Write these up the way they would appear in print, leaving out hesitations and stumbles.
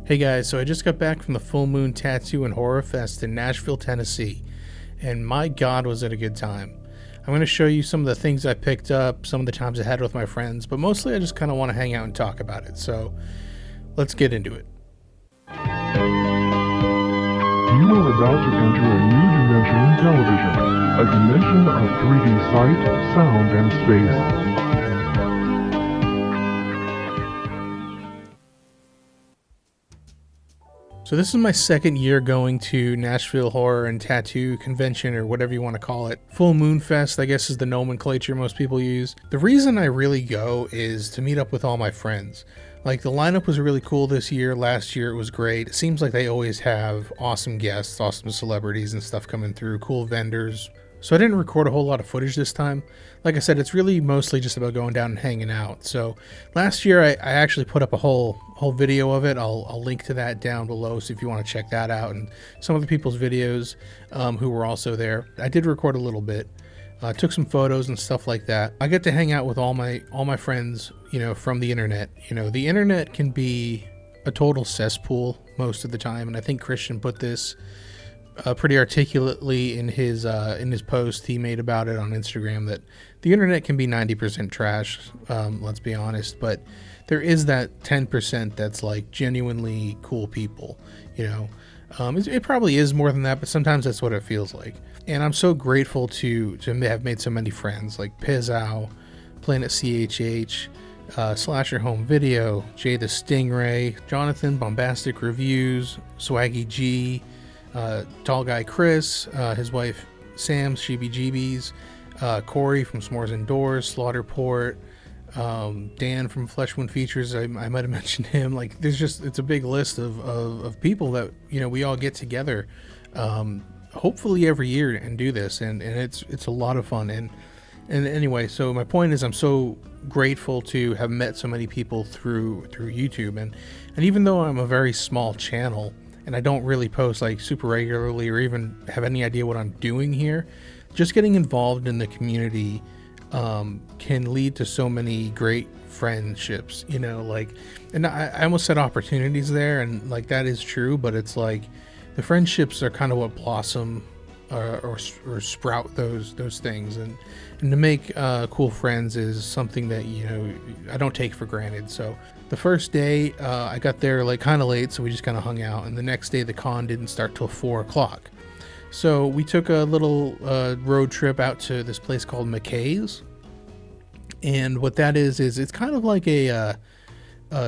Hey guys, so I just got back from the Full Moon Tattoo and Horror Fest in Nashville, Tennessee, and my god was it a good time. I'm going to show you some of the things I picked up, some of the times I had with my friends, but mostly I just kind of want to hang out and talk about it, so let's get into it. You are about to enter a new dimension in television, a dimension of 3D sight, sound, and space. So this is my second year going to Nashville Horror and Tattoo Convention, or whatever you want to call it. Full Moon Fest, I guess, is the nomenclature most people use. The reason I really go is to meet up with all my friends. Like, the lineup was really cool this year. Last year it was great. It seems like they always have awesome guests, awesome celebrities and stuff coming through, cool vendors. So I didn't record a whole lot of footage this time. Like I said, it's really mostly just about going down and hanging out. So last year I actually put up a whole video of it. I'll link to that down below, so if you want to check that out, and some of the people's videos who were also there. I did record a little bit. Took some photos and stuff like that. I get to hang out with all my friends, from the internet. The internet can be a total cesspool most of the time, and I think Christian put this pretty articulately in his post he made about it on Instagram, that the internet can be 90% trash, let's be honest, but there is that 10% that's like genuinely cool people. It probably is more than that, but sometimes that's what it feels like. And I'm so grateful to have made so many friends, like Pizzow, Planet CHH, Slasher Home Video, Jay the Stingray, Jonathan Bombastic Reviews, Swaggy G, Tall Guy Chris, his wife Sam, Sheebie Corey from S'mores Indoors, Slaughterport, Dan from Flesh Wound Features, I might have mentioned him. Like, it's a big list of people that, we all get together, hopefully every year and do this, and it's a lot of fun. And anyway, so my point is, I'm so grateful to have met so many people through YouTube, and even though I'm a very small channel, and I don't really post like super regularly or even have any idea what I'm doing here, just getting involved in the community can lead to so many great friendships, and I almost said opportunities there, and like that is true, but it's like the friendships are kind of what blossom or sprout those things, and to make cool friends is something that I don't take for granted. So the first day I got there like kind of late, so we just kind of hung out, and the next day the con didn't start till 4 o'clock. So we took a little road trip out to this place called McKay's, and what that is it's kind of like a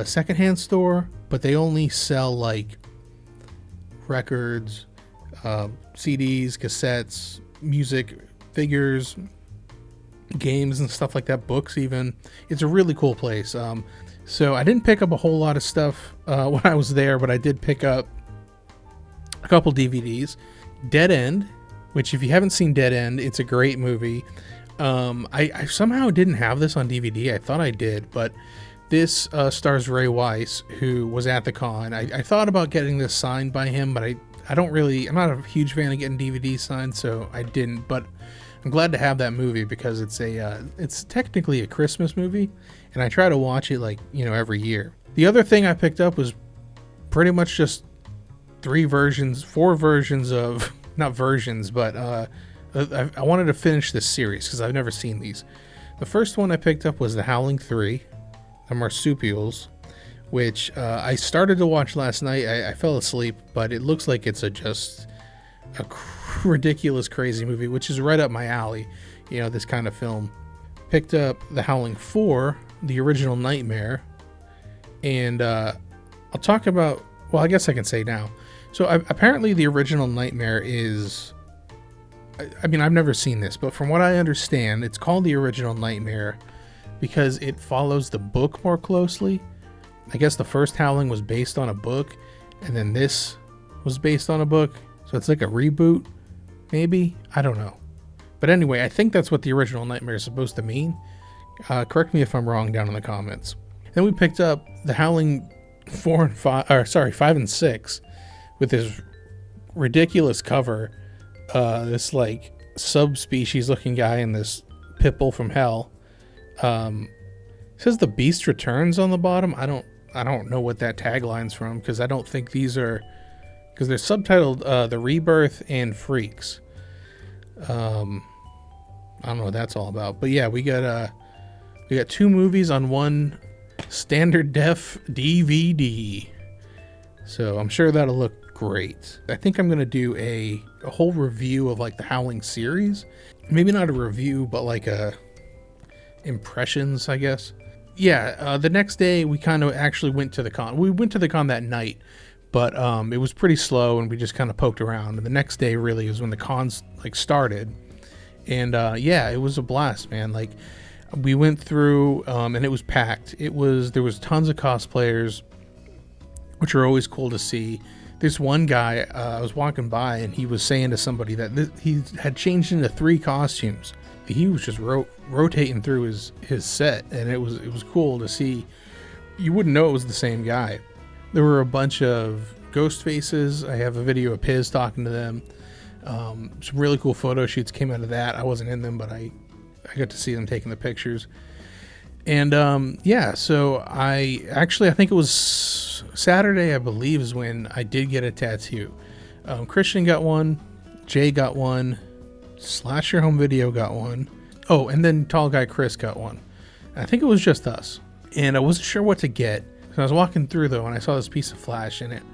secondhand store, but they only sell like records, CDs, cassettes, music, figures, games and stuff like that, books even. It's a really cool place. So I didn't pick up a whole lot of stuff when I was there, but I did pick up a couple DVDs. Dead End, which if you haven't seen Dead End, it's a great movie. I somehow didn't have this on DVD. I thought I did, but this stars Ray Weiss, who was at the con. I thought about getting this signed by him, but I'm not a huge fan of getting DVDs signed, so I didn't. But I'm glad to have that movie because it's technically a Christmas movie, and I try to watch it every year. The other thing I picked up was pretty much just four versions of, not versions, but I wanted to finish this series because I've never seen these. The first one I picked up was The Howling 3, The Marsupials, which I started to watch last night. I fell asleep, but it looks like it's just a ridiculous, crazy movie, which is right up my alley, this kind of film. Picked up The Howling 4, The Original Nightmare, and I'll talk about, well, I guess I can say now. So apparently The Original Nightmare is, I've never seen this, but from what I understand, it's called The Original Nightmare because it follows the book more closely. I guess the first Howling was based on a book, and then this was based on a book, so it's like a reboot, maybe? I don't know. But anyway, I think that's what The Original Nightmare is supposed to mean. Correct me if I'm wrong down in the comments. Then we picked up The Howling 5 and 6 with this ridiculous cover. This like subspecies looking guy and this pitbull from hell. It says The Beast Returns on the bottom. I don't I don't know what that tagline's from, because I don't think these are, because they're subtitled The Rebirth and Freaks. I don't know what that's all about, but yeah, we got 2 movies on one standard def DVD, so I'm sure that'll look great. I think I'm gonna do a whole review of like the Howling series, maybe not a review, but like a impressions, I guess. Yeah, the next day we kind of actually went to the con. We went to the con that night, but it was pretty slow, and we just kind of poked around. And the next day really is when the cons like started, and yeah, it was a blast, man. Like, we went through, and it was packed. There was tons of cosplayers, which are always cool to see. This one guy, I was walking by, and he was saying to somebody that he had changed into 3 costumes. He was just rotating through his set, and it was cool to see. You wouldn't know it was the same guy. There were a bunch of ghost faces. I have a video of Piz talking to them. Some really cool photo shoots came out of that. I wasn't in them, but I got to see them taking the pictures. And yeah, so I think it was Saturday, I believe, is when I did get a tattoo. Christian got one, Jay got one, Slasher Home Video got one. Oh, and then Tall Guy Chris got one. I think it was just us. And I wasn't sure what to get. So I was walking through, though, and I saw this piece of flash in it.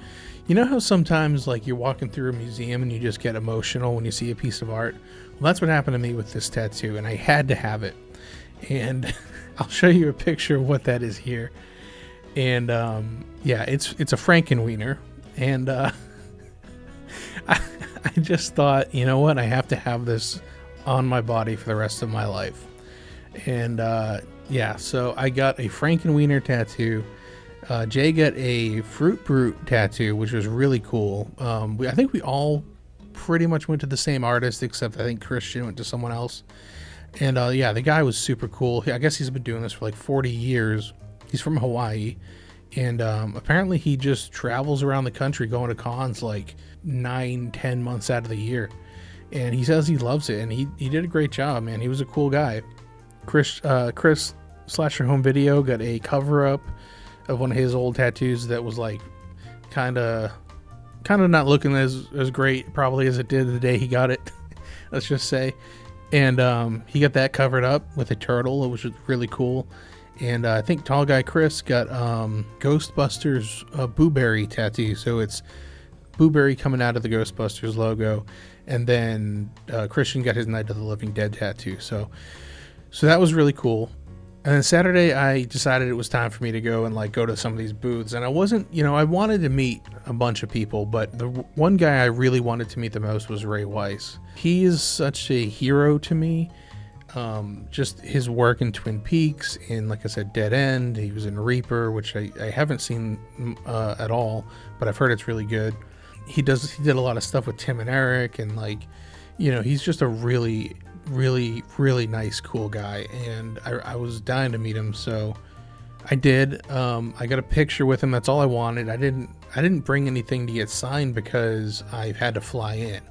You know how sometimes, like, you're walking through a museum and you just get emotional when you see a piece of art? Well, that's what happened to me with this tattoo, and I had to have it. And I'll show you a picture of what that is here. And yeah, it's a Frankenwiener. And I just thought, you know what? I have to have this on my body for the rest of my life. And yeah, so I got a Frankenwiener tattoo. Jay got a Fruit Brute tattoo, which was really cool. I think we all pretty much went to the same artist, except I think Christian went to someone else. And yeah, the guy was super cool. I guess he's been doing this for like 40 years. He's from Hawaii. And apparently he just travels around the country going to cons like 9-10 months out of the year. And he says he loves it, and he did a great job, man. He was a cool guy. Chris Slasher Home Video got a cover up of one of his old tattoos that was like kind of not looking as great probably as it did the day he got it. Let's just say. And he got that covered up with a turtle, which was really cool. And I think Tall Guy Chris got Ghostbusters Booberry tattoo. So it's Booberry coming out of the Ghostbusters logo. And then Christian got his Night of the Living Dead tattoo. So that was really cool. And then Saturday, I decided it was time for me to go and like go to some of these booths. And I wasn't, I wanted to meet a bunch of people, but the one guy I really wanted to meet the most was Ray Weiss. He is such a hero to me. Just his work in Twin Peaks, in, like I said, Dead End. He was in Reaper, which I haven't seen at all, but I've heard it's really good. He did a lot of stuff with Tim and Eric, and like, he's just a really, really, really nice, cool guy. And I was dying to meet him, so I did. I got a picture with him. That's all I wanted. I didn't bring anything to get signed because I had to fly in.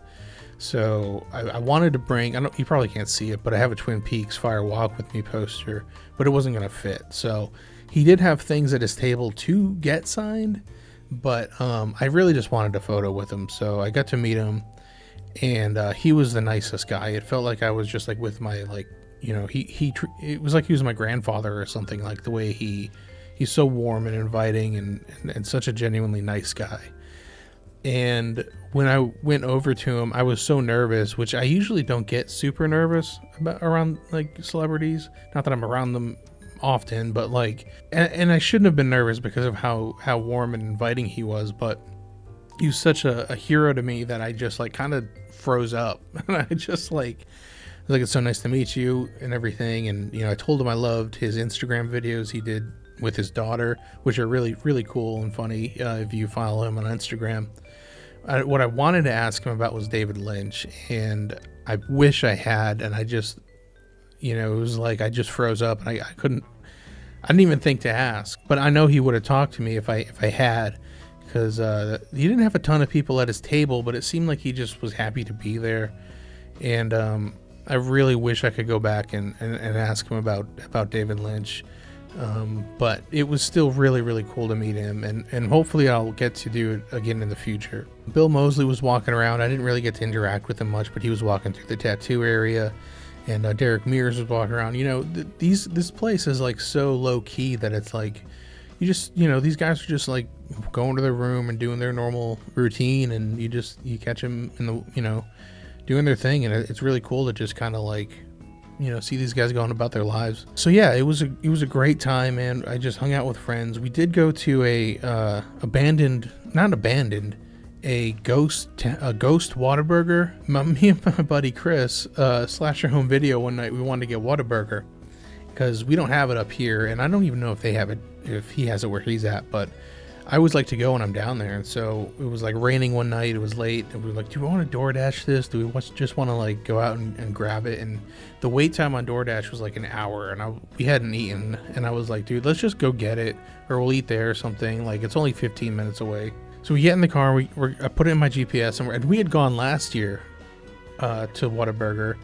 So I wanted to bring, you probably can't see it, but I have a Twin Peaks Fire Walk With Me poster, but it wasn't going to fit. So he did have things at his table to get signed, but I really just wanted a photo with him. So I got to meet him, and he was the nicest guy. It felt like I was just like with my, like, it was like he was my grandfather or something, like the way he's so warm and inviting and such a genuinely nice guy. And when I went over to him, I was so nervous, which I usually don't get super nervous around like celebrities. Not that I'm around them often, but like, and I shouldn't have been nervous because of how warm and inviting he was, but he was such a hero to me that I just like kind of froze up. And I just like, it's so nice to meet you and everything. And, I told him I loved his Instagram videos he did with his daughter, which are really, really cool and funny if you follow him on Instagram. What I wanted to ask him about was David Lynch, and I wish I had, and I just, it was like I just froze up, and I didn't even think to ask, but I know he would have talked to me if I had, because he didn't have a ton of people at his table, but it seemed like he just was happy to be there. And I really wish I could go back and ask him about David Lynch. But it was still really, really cool to meet him, and hopefully I'll get to do it again in the future. Bill Moseley was walking around. I didn't really get to interact with him much, but he was walking through the tattoo area, and Derek Mears was walking around. You know, this place is like so low key that it's like, you just, you know, these guys are just like going to their room and doing their normal routine, and you catch them in the, you know, doing their thing, and it's really cool to just kind of like, you know, see these guys going about their lives. So yeah, it was a great time, man. I just hung out with friends. We did go to a ghost Whataburger. Me and my buddy Chris, Slasher Home Video, one night we wanted to get Whataburger because we don't have it up here, and I don't even know if they have it, if he has it where he's at, but I always like to go when I'm down there. And so it was like raining one night, it was late, and we were like, do we want to DoorDash this? Do we just want to like go out and grab it? And the wait time on DoorDash was like an hour, and we hadn't eaten, and I was like, dude, let's just go get it, or we'll eat there or something. Like, it's only 15 minutes away. So we get in the car, I put it in my GPS, and we had gone last year to Whataburger,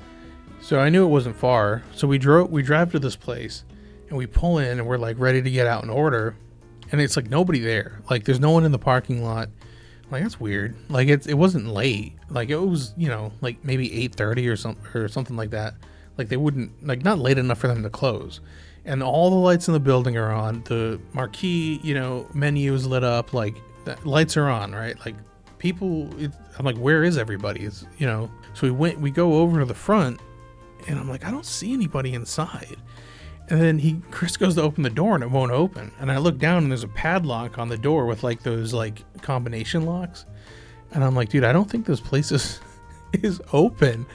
so I knew it wasn't far. So we drive to this place, and we pull in, and we're like ready to get out and order. And it's like nobody there. Like, there's no one in the parking lot. Like, that's weird. Like, it wasn't late. Like, it was, you know, like maybe 8:30 or something like that. Like, they wouldn't, like, not late enough for them to close. And all the lights in the building are on. The marquee, you know, menu is lit up. Like, the lights are on, right? Like, people, I'm like, where is everybody? It's, you know. So we go over to the front, and I'm like, I don't see anybody inside. And then Chris goes to open the door, and it won't open. And I look down, and there's a padlock on the door with like those like combination locks. And I'm like, dude, I don't think this place is open.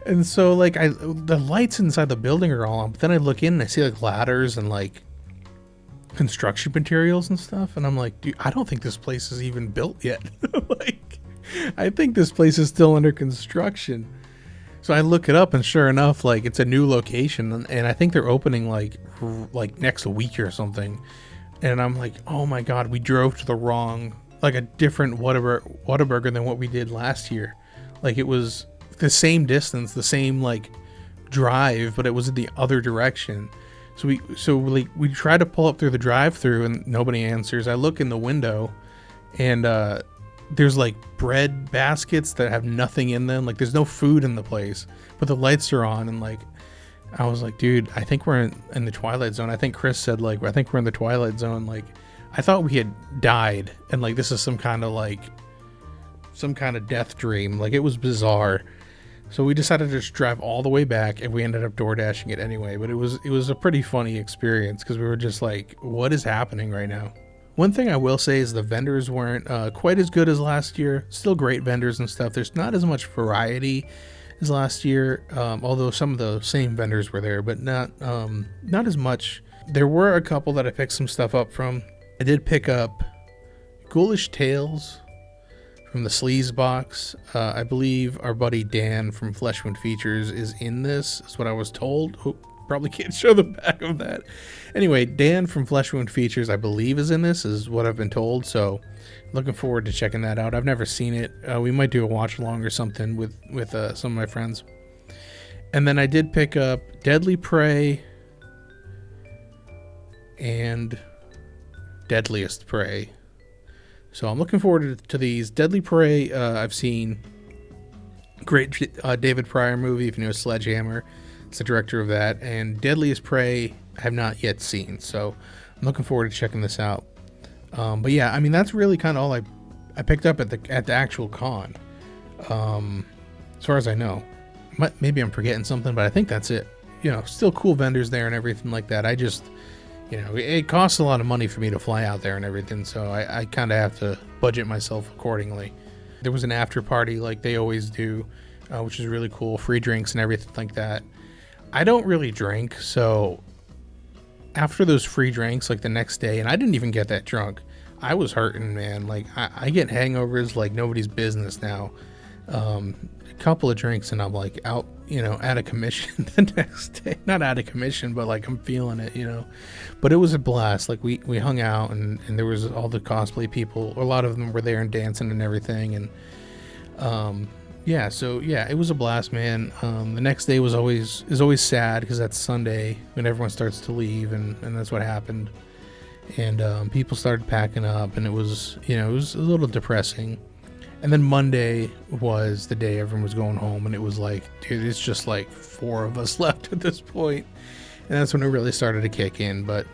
And so like the lights inside the building are all on, but then I look in and I see like ladders and like construction materials and stuff. And I'm like, dude, I don't think this place is even built yet. Like, I think this place is still under construction. So I look it up, and sure enough, like, it's a new location, and I think they're opening like next week or something. And I'm like, oh my god, we drove to a different Whataburger than what we did last year. Like, it was the same distance, the same like drive, but it was in the other direction. So we try to pull up through the drive-through, and nobody answers. I look in the window, and there's like bread baskets that have nothing in them. Like, there's no food in the place, but the lights are on. And like, I was like, dude, I think we're in the Twilight Zone. I think Chris said, like, I think we're in the Twilight Zone. Like, I thought we had died, and like, this is some kind of death dream. Like, it was bizarre. So we decided to just drive all the way back, and we ended up door dashing it anyway. But it was a pretty funny experience, because we were just like, what is happening right now? One thing I will say is the vendors weren't quite as good as last year. Still great vendors and stuff. There's not as much variety as last year, although some of the same vendors were there, but not as much. There were a couple that I picked some stuff up from. I did pick up Ghoulish Tales from the Sleaze box. I believe our buddy Dan from Flesh Wound Features is in this, is what I was told. Probably can't show the back of that. Anyway, Dan from Flesh Wound Features, I believe, is in this, is what I've been told. So looking forward to checking that out. I've never seen it. We might do a watch along or something with some of my friends. And then I did pick up Deadly Prey and Deadliest Prey. So I'm looking forward to these. Deadly Prey, I've seen. Great David Pryor movie, if you know Sledgehammer. It's the director of that. And Deadliest Prey, I have not yet seen. So I'm looking forward to checking this out. But yeah, I mean, that's really kind of all I picked up at the actual con. As far as I know. Maybe I'm forgetting something, but I think that's it. You know, still cool vendors there and everything like that. I just, you know, it costs a lot of money for me to fly out there and everything, so I kind of have to budget myself accordingly. There was an after party like they always do, which is really cool. Free drinks and everything like that. I don't really drink, so after those free drinks, like the next day, and I didn't even get that drunk, I was hurting, man. Like, I get hangovers like nobody's business now. A couple of drinks and I'm like out, you know, out of commission the next day. Not out of commission, but like I'm feeling it, you know. But it was a blast. Like we hung out and there was all the cosplay people. A lot of them were there and dancing and everything. And Yeah, so yeah, it was a blast, man. The next day is always sad because that's Sunday when everyone starts to leave, and that's what happened. And people started packing up, and it was it was a little depressing. And then Monday was the day everyone was going home, and it was like, dude, it's just like four of us left at this point, and that's when it really started to kick in. But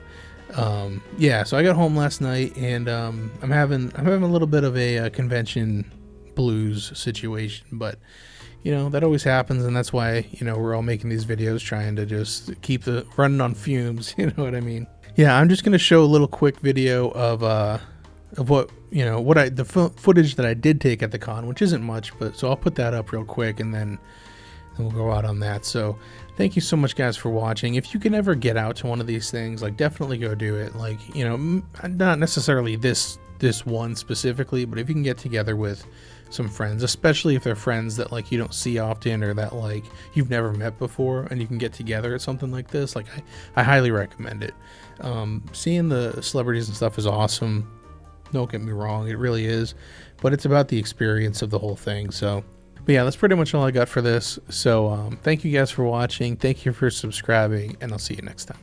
yeah, so I got home last night, and I'm having a little bit of a convention blues situation, but that always happens, and that's why we're all making these videos trying to just keep the running on fumes. You know what I mean? Yeah, I'm just gonna show a little quick video of what the footage that I did take at the con, which isn't much, but so I'll put that up real quick, and then we'll go out on that. So thank you so much, guys, for watching. If you can ever get out to one of these things, like, definitely go do it. Like, not necessarily this one specifically, but if you can get together with some friends, especially if they're friends that like you don't see often, or that like you've never met before, and you can get together at something like this, like I highly recommend it. Seeing the celebrities and stuff is awesome, don't get me wrong, it really is, but it's about the experience of the whole thing. So, but yeah, that's pretty much all I got for this. So thank you guys for watching, thank you for subscribing, and I'll see you next time.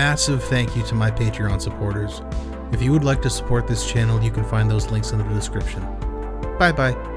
massive thank you to my Patreon supporters. If you would like to support this channel, you can find those links in the description. Bye bye.